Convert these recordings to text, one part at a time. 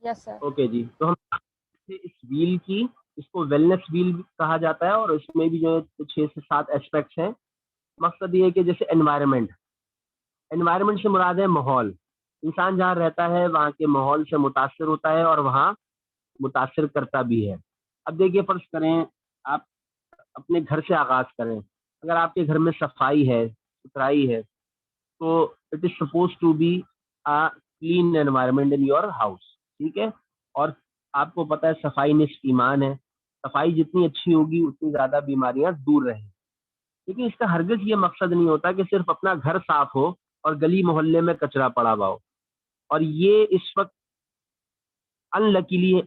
Yes sir. Okay जी, तो हम इस व्हील की, इसको वेलनेस व्हील कहा जाता है, और इसमें भी जो है 6 से 7 एस्पेक्ट्स हैं। मकसद ये है कि जैसे एनवायरनमेंट, एनवायरनमेंट से मुराद है माहौल। इंसान जहाँ रहता है वहाँ के माहौल से मुतासिर होता है और वहाँ मुतासिर करता भी है। अब देखिए, फर्ज करें आप अपने घर से आगाज करें। अगर आपके घर में सफाई है, सुथराई है, तो it is suppose to be a clean environment in your house. ठीक है। और आपको पता है सफाई निस्फ ईमान है। सफाई जितनी अच्छी होगी उतनी ज्यादा बीमारियां दूर रहेंगी। लेकिन इसका हरगिज ये मकसद नहीं होता कि सिर्फ अपना घर साफ हो और गली मोहल्ले में कचरा पड़ा हुआ हो। और ये इस वक्त अनलकीली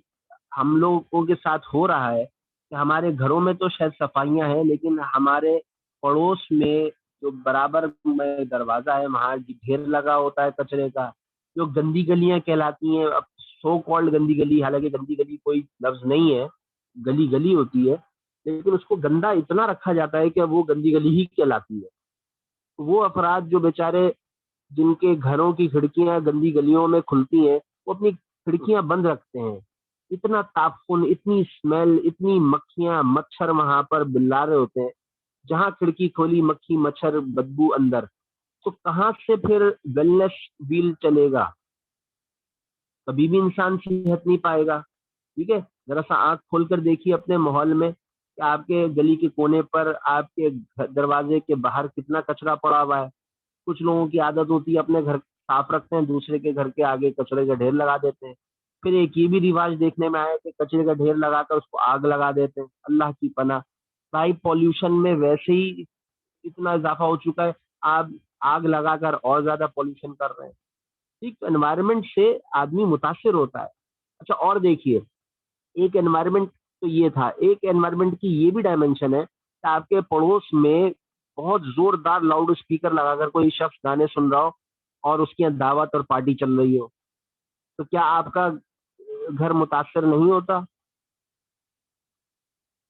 हम लोगों के साथ हो रहा है कि हमारे घरों में तो शायद सफाइयां हैं, लेकिन हमारे पड़ोस में जो बराबर में दरवाजा है वहां ढेर लगा होता है कचरे का। जो गंदी गलियां कहलाती हैं, अब सो कॉल्ड गंदी गली, हालांकि गंदी गली कोई लफ्ज नहीं है, गली गली होती है, लेकिन उसको गंदा इतना रखा जाता है कि वो गंदी गली ही कहलाती है। वो अफराद जो बेचारे, जिनके घरों की खिड़कियां गंदी गलियों में खुलती हैं, वो अपनी खिड़कियां बंद रखते हैं। इतना तापकुन, इतनी स्मेल, इतनी मक्खियां मच्छर वहां पर बिल्ला रहे होते हैं। जहां खिड़की खोली मक्खी मच्छर बदबू अंदर। तो कहाँ से फिर वेलनेस व्हील चलेगा? कभी भी इंसान सेहत नहीं पाएगा। ठीक है। जरा सा आंख खोलकर देखिए अपने माहौल में कि आपके गली के कोने पर, आपके दरवाजे के बाहर कितना कचरा पड़ा हुआ है। कुछ लोगों की आदत होती है अपने घर साफ रखते हैं, दूसरे के घर के आगे कचरे का ढेर लगा देते हैं। फिर एक ये भी रिवाज देखने में आया कि कचरे का ढेर लगाकर उसको आग लगा देते हैं। अल्लाह की पनाह। भाई पॉल्यूशन में वैसे ही इतना इजाफा हो चुका है, आप आग लगाकर और ज्यादा पॉल्यूशन कर रहे हैं। ठीक, तो एनवायरनमेंट से आदमी मुतासिर होता है। अच्छा, और देखिए, एक एनवायरनमेंट तो ये था, एक एनवायरनमेंट की ये भी डायमेंशन है कि आपके पड़ोस में बहुत जोरदार लाउड स्पीकर लगाकर कोई शख्स गाने सुन रहा हो और उसकी यहाँ दावत और पार्टी चल रही हो, तो क्या आपका घर मुतासर नहीं होता?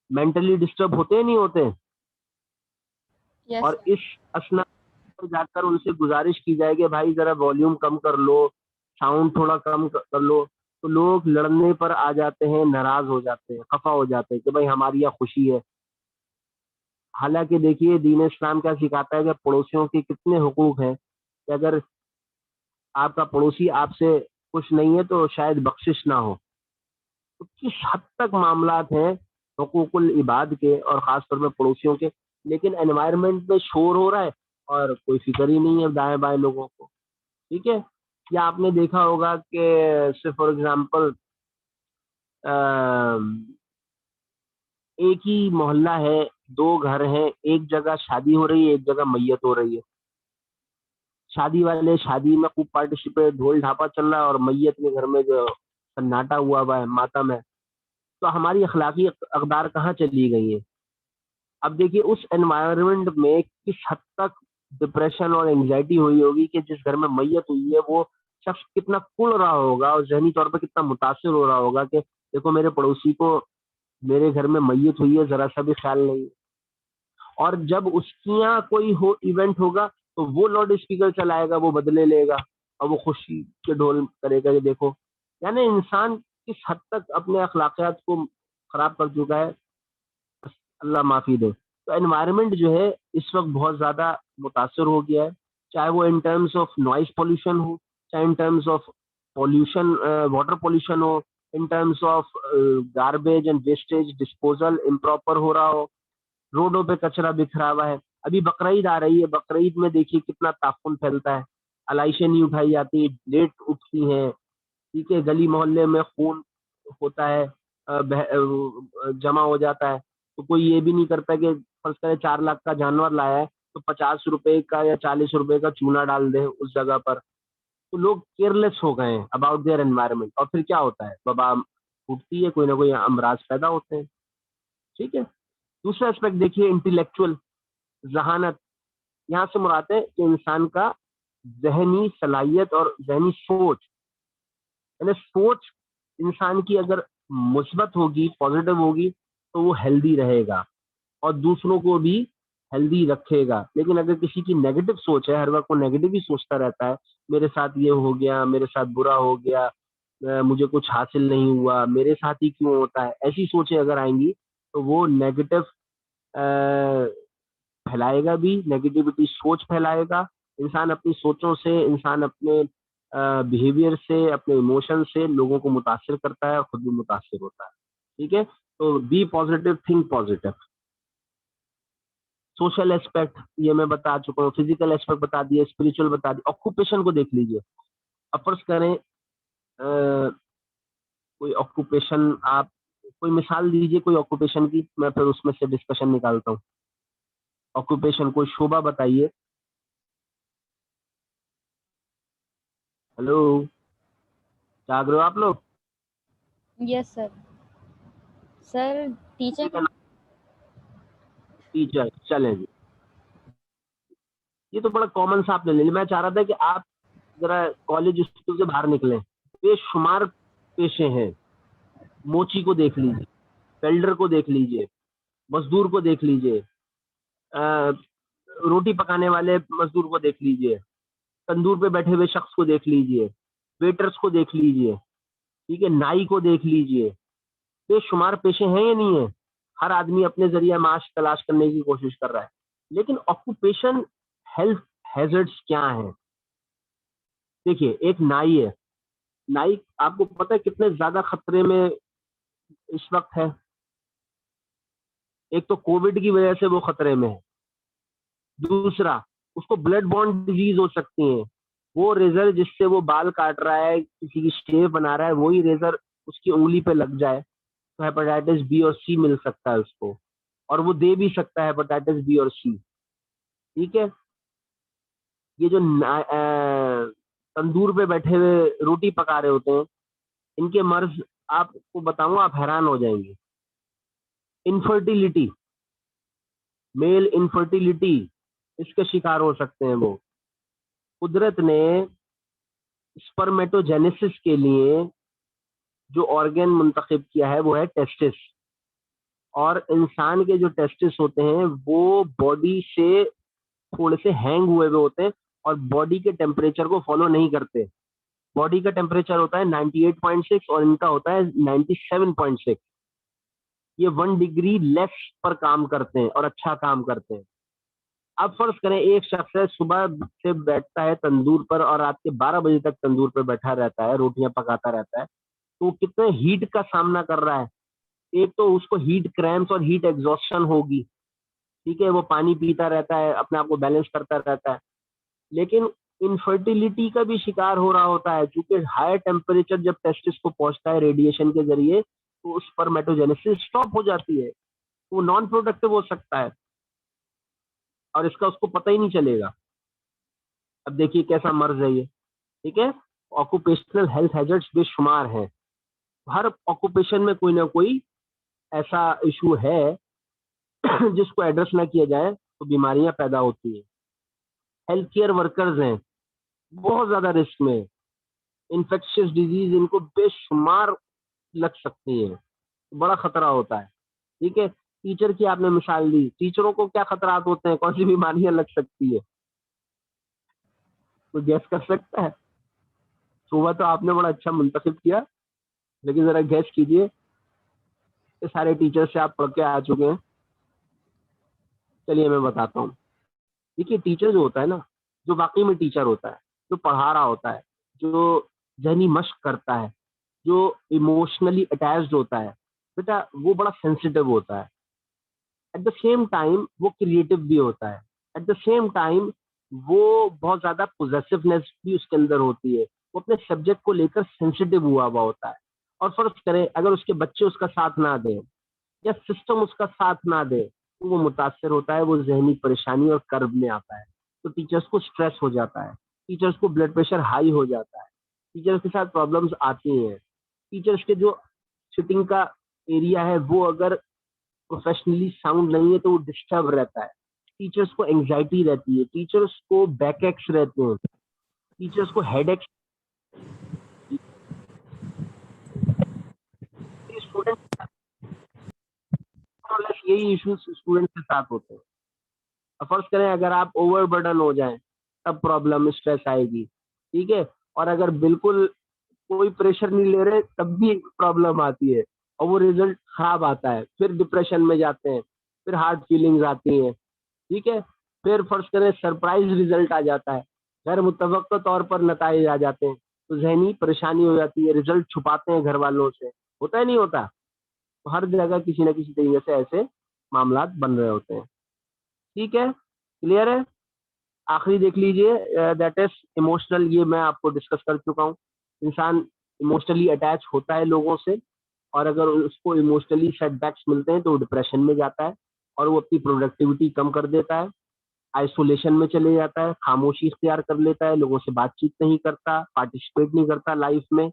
मेंटली डिस्टर्ब होते हैं नहीं होते? यस और सर। इस असना पर जाकर उनसे गुजारिश की जाए कि भाई जरा वॉल्यूम कम कर लो, साउंड थोड़ा कम कर लो, तो लोग लड़ने पर आ जाते हैं, नाराज हो जाते हैं, खफा हो जाते हैं कि भाई हमारी यहाँ खुशी है। हालांकि देखिए, दीन इस्लाम क्या सिखाता है कि पड़ोसियों के कितने हुकूक हैं, कि अगर आपका पड़ोसी आपसे खुश नहीं है तो शायद बख्शिश ना हो। तो किस हद तक मामलात हैं हुकूकुल इबाद के और खासतौर पर पड़ोसियों के। लेकिन एनवायरनमेंट में शोर हो रहा है और कोई फिक्र ही नहीं है दाएं बाएं लोगों को। ठीक है। या आपने देखा होगा कि से फॉर एग्जांपल एक ही मोहल्ला है, दो घर हैं, एक जगह शादी हो रही है, एक जगह मैयत हो रही है। शादी वाले शादी में खूब पार्टिसिपेट, ढोल ढापा चल रहा है, और मैयत के घर में जो सन्नाटा हुआ हुआ है, मातम है। तो हमारी अखलाकी अकदार कहाँ चली गई है? अब देखिए, उस एनवायरनमेंट में किस हद तक डिप्रेशन और एंजाइटी हुई होगी कि जिस घर में मैयत हुई है वो शख्स कितना कुड़ रहा होगा और जहनी तौर पर कितना मुतासिर हो रहा होगा कि देखो मेरे पड़ोसी को, मेरे घर में मैयत हुई है, जरा सा भी ख्याल नहीं है। और जब उसके यहाँ कोई हो इवेंट होगा तो वो लाउड स्पीकर चलाएगा, वो बदले लेगा और वो खुशी के ढोल करेगा कि देखो। यानी इंसान किस हद तक अपने अखलाकियात को खराब कर चुका है, अल्लाह माफी दे। तो एनवायरनमेंट जो है इस वक्त बहुत ज्यादा मुतासर हो गया है। चाहे वो in terms of noise pollution हो, चाहे in terms of pollution, water pollution हो, in terms of garbage and wastage disposal improper हो रहा हो, रोडों पे कचरा बिखरा हुआ है। अभी बकरीद आ रही है, बकरीद में देखिए कितना ताफुन फैलता है, अलाइशें नहीं उठाई जाती, लेट उठती हैं। ठीक है। गली मोहल्ले में खून होता है, जमा हो जाता है। तो कोई ये भी नहीं करता कि फर्ज करें 4 लाख का जानवर लाया है तो 50 रुपए का या 40 रुपए का चूना डाल दे उस जगह पर। तो लोग केयरलेस हो गए हैं अबाउट देयर एनवायरनमेंट, और फिर क्या होता है, वबा फूटती है, कोई ना कोई अमराज पैदा होते हैं। ठीक है। दूसरा एस्पेक्ट देखिए, इंटेलेक्चुअल जहानत। यहाँ से मुराद है कि इंसान का जहनी सलाहियत और जहनी सोच, यानी सोच इंसान की अगर मुस्बत होगी, पॉजिटिव होगी, तो वो हेल्दी रहेगा और दूसरों को भी हेल्दी रखेगा। लेकिन अगर किसी की नेगेटिव सोच है, हर वक्त वो नेगेटिव ही सोचता रहता है, मेरे साथ ये हो गया, मेरे साथ बुरा हो गया, मुझे कुछ हासिल नहीं हुआ, मेरे साथ ही क्यों होता है, ऐसी सोचें अगर आएंगी तो वो नेगेटिव फैलाएगा भी, नेगेटिविटी सोच फैलाएगा। इंसान अपनी सोचों से, इंसान अपने बिहेवियर से, अपने इमोशन से लोगों को मुतासिर करता है और खुद भी मुतासिर होता है। ठीक है, तो be positive, think positive. Social aspect ये मैं बता चुका हूँ, फिजिकल एस्पेक्ट बता दिए, स्पिरिचुअल बता दिए। ऑक्यूपेशन को देख लीजिए। अब फर्ज करें कोई ऑक्यूपेशन, आप कोई मिसाल दीजिए कोई ऑक्यूपेशन की, मैं फिर उसमें से डिस्कशन निकालता हूँ। ऑक्यूपेशन कोई शोभा बताइए। हेलो, जाग रहे हो आप लोग? Yes sir. सर टीचर का। टीचर, चलें जी। ये तो बड़ा कॉमन सा आपने ले लिया। मैं चाह रहा था कि आप जरा कॉलेज स्कूल से बाहर निकलें। बेशुमार पेशे हैं। मोची को देख लीजिए, वेल्डर को देख लीजिए, मजदूर को देख लीजिए, अ, रोटी पकाने वाले मजदूर को देख लीजिए, तंदूर पे बैठे हुए शख्स को देख लीजिए, वेटर्स को देख लीजिए, ठीक है, नाई को देख लीजिए। बेशुमार पेशे हैं या नहीं है? हर आदमी अपने जरिए माश तलाश करने की कोशिश कर रहा है। लेकिन ऑक्यूपेशन हेल्थ हैजर्ड्स क्या हैं? देखिए, एक नाई है। नाई आपको पता है कितने ज्यादा खतरे में इस वक्त है? एक तो कोविड की वजह से वो खतरे में है। दूसरा, उसको ब्लड बॉर्न डिजीज हो सकती है। वो रेजर जिससे वो बाल काट रहा है, किसी की शेव बना रहा है, वही रेजर उसकी उंगली पे लग जाए तो हेपेटाइटिस बी और सी मिल सकता है उसको, और वो दे भी सकता है हेपेटाइटिस बी और सी। ठीक है, ये जो तंदूर पे बैठे हुए रोटी पका रहे होते हैं, इनके मर्ज आपको बताऊंगा, आप हैरान हो जाएंगे। इनफर्टिलिटी, मेल इनफर्टिलिटी, इसके शिकार हो सकते हैं वो। कुदरत ने स्पर्मेटोजेनेसिस के लिए जो ऑर्गन मुंतखब किया है वो है टेस्टिस। और इंसान के जो टेस्टिस होते हैं वो बॉडी से थोड़े से हैंग हुए हुए होते हैं और बॉडी के टेम्परेचर को फॉलो नहीं करते। बॉडी का टेम्परेचर होता है 98.6 और इनका होता है 97.6। ये 1 डिग्री लेस पर काम करते हैं और अच्छा काम करते हैं। अब फर्ज करें एक शख्स है, सुबह से बैठता है तंदूर पर और रात के 12 बजे तक तंदूर पर बैठा रहता है, रोटियां पकाता रहता है, तो वो कितने हीट का सामना कर रहा है। एक तो उसको हीट क्रैम्प्स और हीट एग्जॉस्शन होगी। ठीक है, वो पानी पीता रहता है, अपने आप को बैलेंस करता रहता है, लेकिन इनफर्टिलिटी का भी शिकार हो रहा होता है, क्योंकि हाई टेम्परेचर जब टेस्टिस को पहुंचता है रेडिएशन के जरिए, तो उस पर मेटोजेनेसिस स्टॉप हो जाती है, तो वो नॉन प्रोडक्टिव हो सकता है और इसका उसको पता ही नहीं चलेगा। अब देखिए कैसा मर्ज है ये। ठीक है, ऑक्यूपेशनल हेल्थ हैजर्ड्स बेशुमार हैं। हर ऑक्यूपेशन में कोई ना कोई ऐसा इशू है जिसको एड्रेस ना किया जाए तो बीमारियां पैदा होती है। हेल्थ केयर वर्कर्स हैं, बहुत ज्यादा रिस्क में। इन्फेक्शियस डिजीज इनको बेशुमार लग सकती है, बड़ा खतरा होता है। ठीक है, टीचर की आपने मिसाल दी, टीचरों को क्या खतरात होते हैं, कौन सी बीमारियां लग सकती है? कोई गैस कर सकता है? सुबह तो आपने बड़ा अच्छा मुंतखब किया, लेकिन जरा गैस कीजिए। ये सारे टीचर से आप पढ़ के आ चुके हैं, चलिए मैं बताता हूँ। देखिए, टीचर जो होता है ना, जो वाकई में टीचर होता है, जो पढ़ा रहा होता है, जो जहनी मश्क करता है, जो इमोशनली अटैच्ड होता है, बेटा वो बड़ा सेंसिटिव होता है। एट द सेम टाइम वो क्रिएटिव भी होता है। एट द सेम टाइम वो बहुत ज्यादा पोजेसिवनेस भी उसके अंदर होती है। वो अपने सब्जेक्ट को लेकर सेंसिटिव हुआ होता है। और फर्ज करें अगर उसके बच्चे उसका साथ ना दें या सिस्टम उसका साथ ना दे, तो वो मुतासर होता है, वो जहनी परेशानी और कर्ब में आता है। तो टीचर्स को स्ट्रेस हो जाता है, टीचर्स को ब्लड प्रेशर हाई हो जाता है, टीचर्स के साथ प्रॉब्लम्स आती हैं। टीचर्स के जो सिटिंग का एरिया है वो अगर प्रोफेशनली साउंड नहीं है तो वो डिस्टर्ब रहता है। टीचर्स को एंग्जाइटी रहती है, टीचर्स को बैकएक्स रहते हैं, टीचर्स को हेडेक्स। स्टूडेंट, यही इश्यूज स्टूडेंट के साथ होते हैं। अब फर्ज करें अगर आप ओवरबर्डन हो जाएं, तब प्रॉब्लम स्ट्रेस आएगी। ठीक है, और अगर बिल्कुल कोई प्रेशर नहीं ले रहे तब भी प्रॉब्लम आती है और वो रिजल्ट खराब आता है, फिर डिप्रेशन में जाते हैं, फिर हार्ड फीलिंग्स आती हैं, ठीक है। फिर फर्ज करें सरप्राइज रिजल्ट आ जाता है, गैर मुतवक्का तौर पर नताइज आ जाते हैं, तो जहनी परेशानी हो जाती है, रिजल्ट छुपाते हैं घर वालों से, होता है नहीं होता। तो हर जगह किसी ना किसी तरीके से ऐसे मामला बन रहे होते हैं, ठीक है, क्लियर है। आखिरी देख लीजिए, दैट इज इमोशनल, ये मैं आपको डिस्कस कर चुका हूँ। इंसान इमोशनली अटैच होता है लोगों से, और अगर उसको इमोशनली सेटबैक्स मिलते हैं तो वो डिप्रेशन में जाता है और वो अपनी प्रोडक्टिविटी कम कर देता है, आइसोलेशन में चले जाता है, खामोशी इख्तियार कर लेता है, लोगों से बातचीत नहीं करता, पार्टिसिपेट नहीं करता लाइफ में,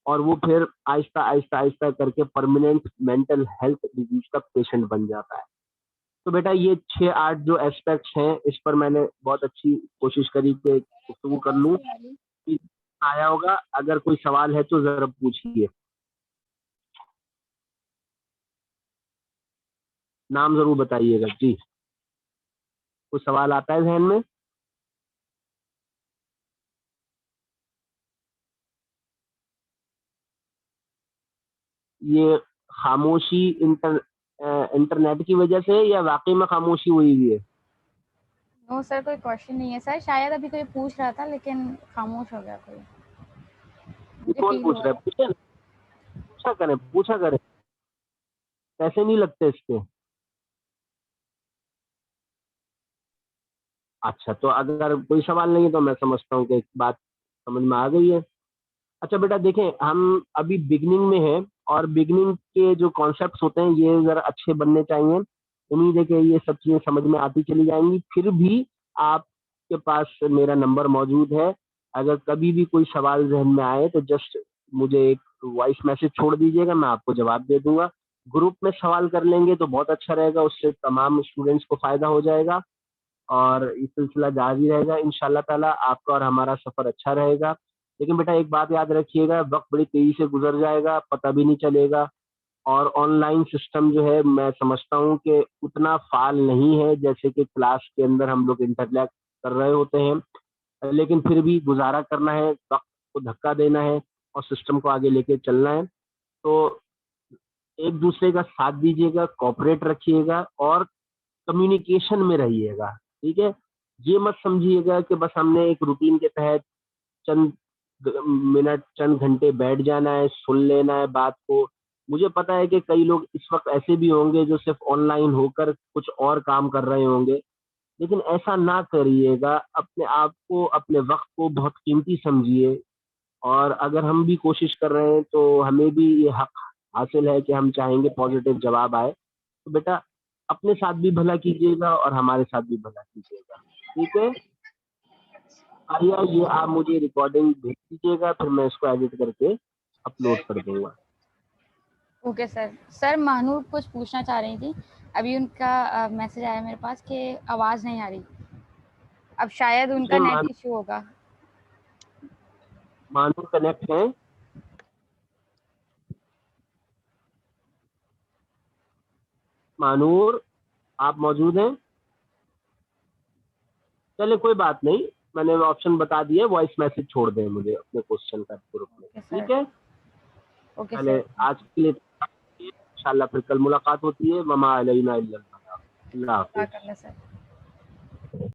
और वो फिर आहिस्ता आहिस्ता आहिस्ता करके परमानेंट मेंटल हेल्थ डिजीज का पेशेंट बन जाता है। तो बेटा ये 6-8 जो एस्पेक्ट्स हैं, इस पर मैंने बहुत अच्छी कोशिश करी कि गुफ्तगू कर लूँ, कि आया होगा। अगर कोई सवाल है तो ज़रा पूछिए। नाम ज़रूर बताइएगा जी। कोई सवाल आता है ज़हन में? ये खामोशी इंटरनेट की वजह से या वाक़ई में खामोशी हुई हुई है? नो सर, कोई क्वेश्चन नहीं है सर, शायद अभी कोई पूछ रहा था लेकिन खामोश हो गया कोई, ये मुझे कौन फील पूछ हो रहा है? रहा है। पूछे ना, पूछा करें, पैसे नहीं लगते इसके। अच्छा, तो अगर कोई सवाल नहीं है तो मैं समझता हूँ कि बात समझ में आ गई है। अच्छा बेटा देखें, हम अभी बिगनिंग में हैं और बिगनिंग के जो कॉन्सेप्ट्स होते हैं ये ज़रा अच्छे बनने चाहिए। उम्मीद है कि ये सब चीज़ें समझ में आती चली जाएंगी। फिर भी आपके पास मेरा नंबर मौजूद है, अगर कभी भी कोई सवाल जहन में आए तो जस्ट मुझे एक वॉइस मैसेज छोड़ दीजिएगा, मैं आपको जवाब दे दूंगा। ग्रुप में सवाल कर लेंगे तो बहुत अच्छा रहेगा, उससे तमाम स्टूडेंट्स को फ़ायदा हो जाएगा और ये सिलसिला जारी रहेगा इंशाल्लाह ताला। आपका और हमारा सफ़र अच्छा रहेगा। लेकिन बेटा एक बात याद रखिएगा, वक्त बड़ी तेजी से गुजर जाएगा, पता भी नहीं चलेगा। और ऑनलाइन सिस्टम जो है मैं समझता हूँ कि उतना फाल नहीं है जैसे कि क्लास के अंदर हम लोग इंटरलैक्ट कर रहे होते हैं, लेकिन फिर भी गुजारा करना है, वक्त को धक्का देना है और सिस्टम को आगे लेके चलना है। तो एक दूसरे का साथ दीजिएगा, कॉपरेट रखिएगा और कम्युनिकेशन में रहिएगा, ठीक है। ये मत समझिएगा कि बस हमने एक रूटीन के तहत चंद मिनट, चंद घंटे बैठ जाना है, सुन लेना है बात को। मुझे पता है कि कई लोग इस वक्त ऐसे भी होंगे जो सिर्फ ऑनलाइन होकर कुछ और काम कर रहे होंगे, लेकिन ऐसा ना करिएगा। अपने आप को, अपने वक्त को बहुत कीमती समझिए, और अगर हम भी कोशिश कर रहे हैं तो हमें भी ये हक हासिल है कि हम चाहेंगे पॉजिटिव जवाब आए। तो बेटा अपने साथ भी भला कीजिएगा और हमारे साथ भी भला कीजिएगा, ठीक है। आइए, ये आप मुझे रिकॉर्डिंग भेज दीजिएगा, फिर मैं इसको एडिट करके अपलोड कर दूंगा। Okay sir. सर महानूर कुछ पूछना चाह रही थी, अभी उनका मैसेज आया मेरे पास कि आवाज़ नहीं आ रही, अब शायद उनका मुझे नेट इश्यू होगा। मानू कनेक्ट है। मानूर, आप मौजूद हैं? चलिए कोई बात नहीं, मैंने ऑप्शन बता दिया, वॉइस मैसेज छोड़ दें मुझे अपने क्वेश्चन का ग्रुप में, ओके ठीक सर। है। ओके चले, सर। आज के लिए इंशाल्लाह फिर कल मुलाकात होती है। वमा अलैना इल्लल बलाग। अल्लाह अल्लाह हाफिज। कर ले सर।